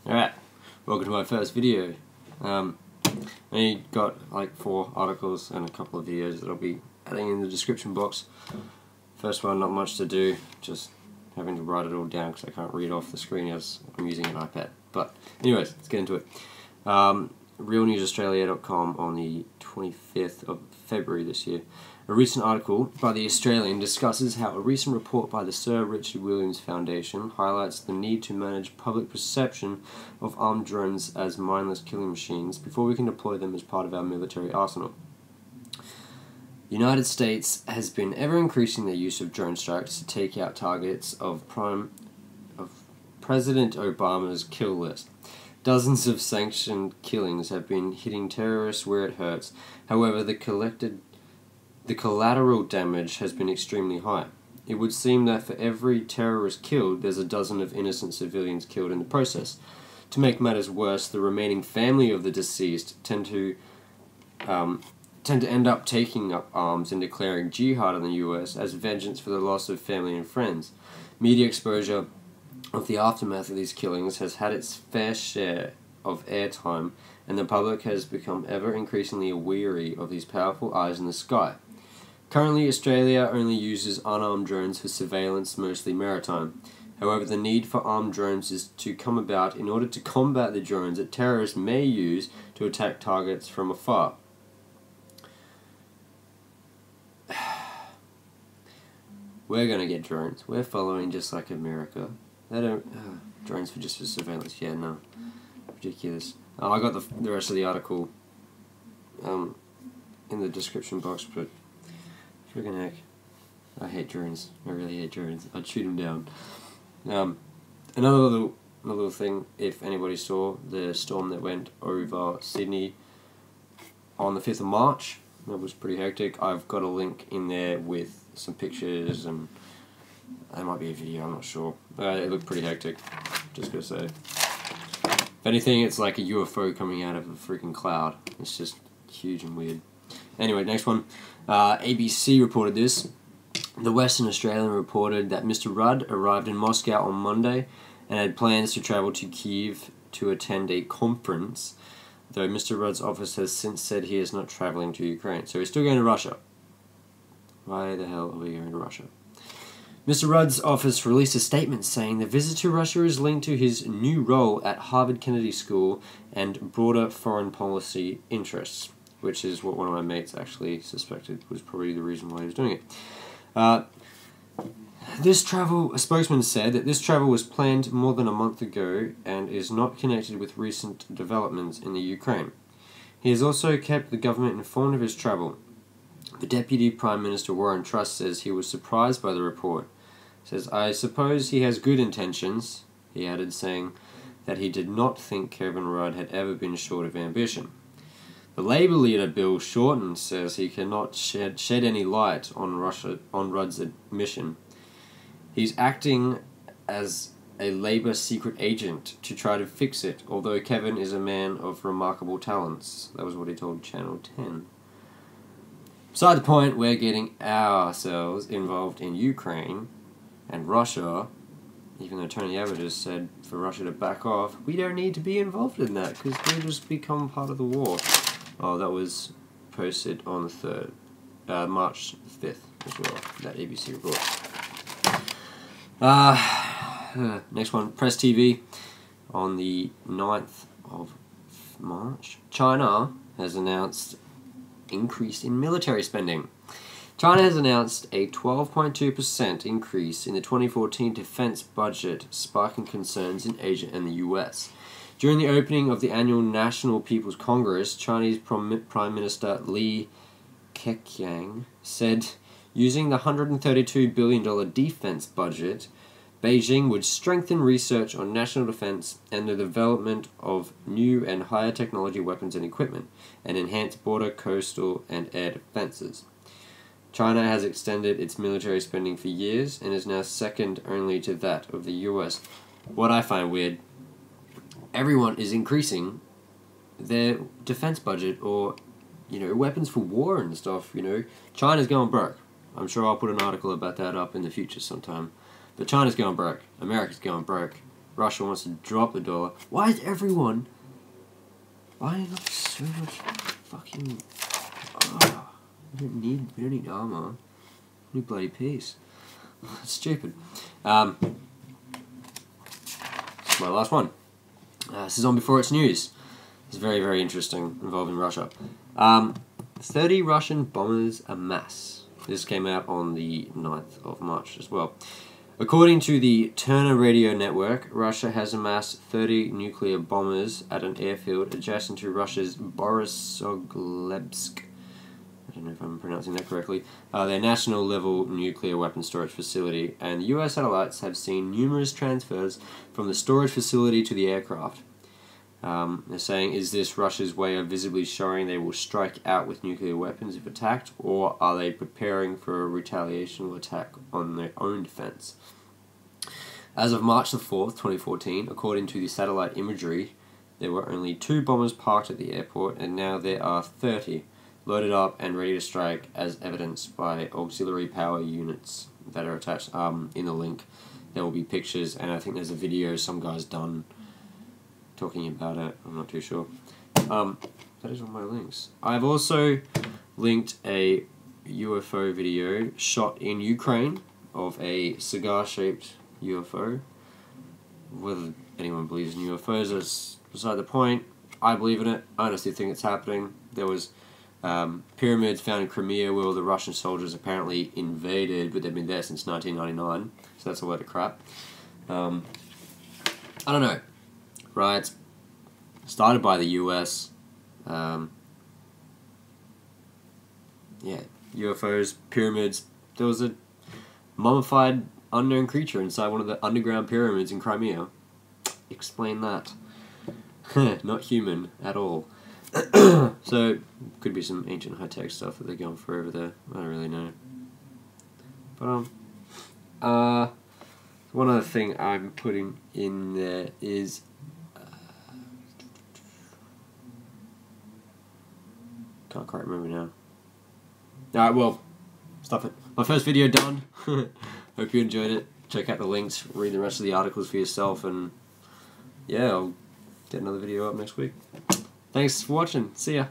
Alright, welcome to my first video. I only got like 4 articles and a couple of videos that I'll be adding in the description box. First one, not much to do, just having to write it all down because I can't read off the screen as I'm using an iPad. But anyways, let's get into it. RealNewsAustralia.com on the 25th of February this year. A recent article by The Australian discusses how a recent report by the Sir Richard Williams Foundation highlights the need to manage public perception of armed drones as mindless killing machines before we can deploy them as part of our military arsenal. The United States has been ever increasing their use of drone strikes to take out targets of President Obama's kill list. Dozens of sanctioned killings have been hitting terrorists where it hurts. However, the collateral damage has been extremely high. It would seem that for every terrorist killed, there's a dozen of innocent civilians killed in the process. To make matters worse, the remaining family of the deceased tend to end up taking up arms and declaring jihad in the US as vengeance for the loss of family and friends. Media exposure of the aftermath of these killings has had its fair share of airtime, and the public has become ever increasingly weary of these powerful eyes in the sky. Currently, Australia only uses unarmed drones for surveillance, mostly maritime. However, the need for armed drones is to come about in order to combat the drones that terrorists may use to attack targets from afar. We're going to get drones. We're following just like America. They don't... drones for surveillance. Yeah, no. Ridiculous. I got the rest of the article in the description box, but friggin' heck. I hate drones. I really hate drones. I'd shoot them down. Another little thing, if anybody saw the storm that went over Sydney on the 5th of March, that was pretty hectic. I've got a link in there with some pictures, and there might be a video, I'm not sure. It looked pretty hectic, just gonna say. If anything, it's like a UFO coming out of a freaking cloud. It's just huge and weird. Anyway, next one. ABC reported this. The Western Australian reported that Mr. Rudd arrived in Moscow on Monday and had plans to travel to Kyiv to attend a conference, though Mr. Rudd's office has since said he is not travelling to Ukraine. So he's still going to Russia. Why the hell are we going to Russia? Mr. Rudd's office released a statement saying the visit to Russia is linked to his new role at Harvard Kennedy School and broader foreign policy interests, which is what one of my mates actually suspected was probably the reason why he was doing it. A spokesman said that this travel was planned more than a month ago and is not connected with recent developments in the Ukraine. He has also kept the government informed of his travel. The Deputy Prime Minister Warren Truss says he was surprised by the report. Says, "I suppose he has good intentions," he added, saying that he did not think Kevin Rudd had ever been short of ambition. The Labour leader Bill Shorten says he cannot shed any light on Rudd's admission. He's acting as a Labour secret agent to try to fix it, although Kevin is a man of remarkable talents. That was what he told Channel 10. Beside the point, we're getting ourselves involved in Ukraine and Russia, even though Tony Abbott just said for Russia to back off. We don't need to be involved in that because we'll just become part of the war. Oh, that was posted on the 3rd, March 5th as well, that ABC report. Next one, Press TV on the 9th of March. China has announced increase in military spending. China has announced a 12.2% increase in the 2014 defense budget, sparking concerns in Asia and the US. During the opening of the annual National People's Congress, Chinese Prime Minister Li Keqiang said using the $132 billion defense budget, Beijing would strengthen research on national defense and the development of new and higher technology weapons and equipment, and enhance border, coastal, and air defenses. China has extended its military spending for years and is now second only to that of the US. What I find weird, everyone is increasing their defense budget or, weapons for war and stuff, China's going broke. I'm sure I'll put an article about that up in the future sometime. But China's going broke. America's going broke. Russia wants to drop the dollar. Why is everyone buying up so much fucking... Oh, we don't need armor. We need bloody peace. It's stupid. This is my last one. This is on Before It's News. It's very, very interesting, involving Russia. 30 Russian bombers amass. This came out on the 9th of March as well. According to the Turner Radio Network, Russia has amassed 30 nuclear bombers at an airfield adjacent to Russia's Borisogledsk. I don't know if I'm pronouncing that correctly. Their national-level nuclear weapon storage facility, and US satellites have seen numerous transfers from the storage facility to the aircraft. They're saying, is this Russia's way of visibly showing they will strike out with nuclear weapons if attacked, or are they preparing for a retaliational attack on their own defense? As of March the 4th, 2014, according to the satellite imagery, there were only 2 bombers parked at the airport, and now there are 30 loaded up and ready to strike, as evidenced by auxiliary power units that are attached. In the link, there will be pictures, and I think there's a video some guy's done talking about it. I'm not too sure. That is on my links. I've also linked a UFO video shot in Ukraine of a cigar-shaped UFO. Whether anyone believes in UFOs is beside the point. I believe in it. I honestly think it's happening. There was pyramids found in Crimea where the Russian soldiers apparently invaded, but they've been there since 1999. So that's a load of crap. I don't know. Right, started by the US. Yeah, UFOs, pyramids. There was a mummified unknown creature inside one of the underground pyramids in Crimea. Explain that. Not human at all. So, could be some ancient high-tech stuff that they're going for over there. I don't really know. But, one other thing I'm putting in there is... can't quite remember now. Alright, well, stuff it. My first video done. Hope you enjoyed it. Check out the links, read the rest of the articles for yourself, and yeah, I'll get another video up next week. Thanks for watching. See ya.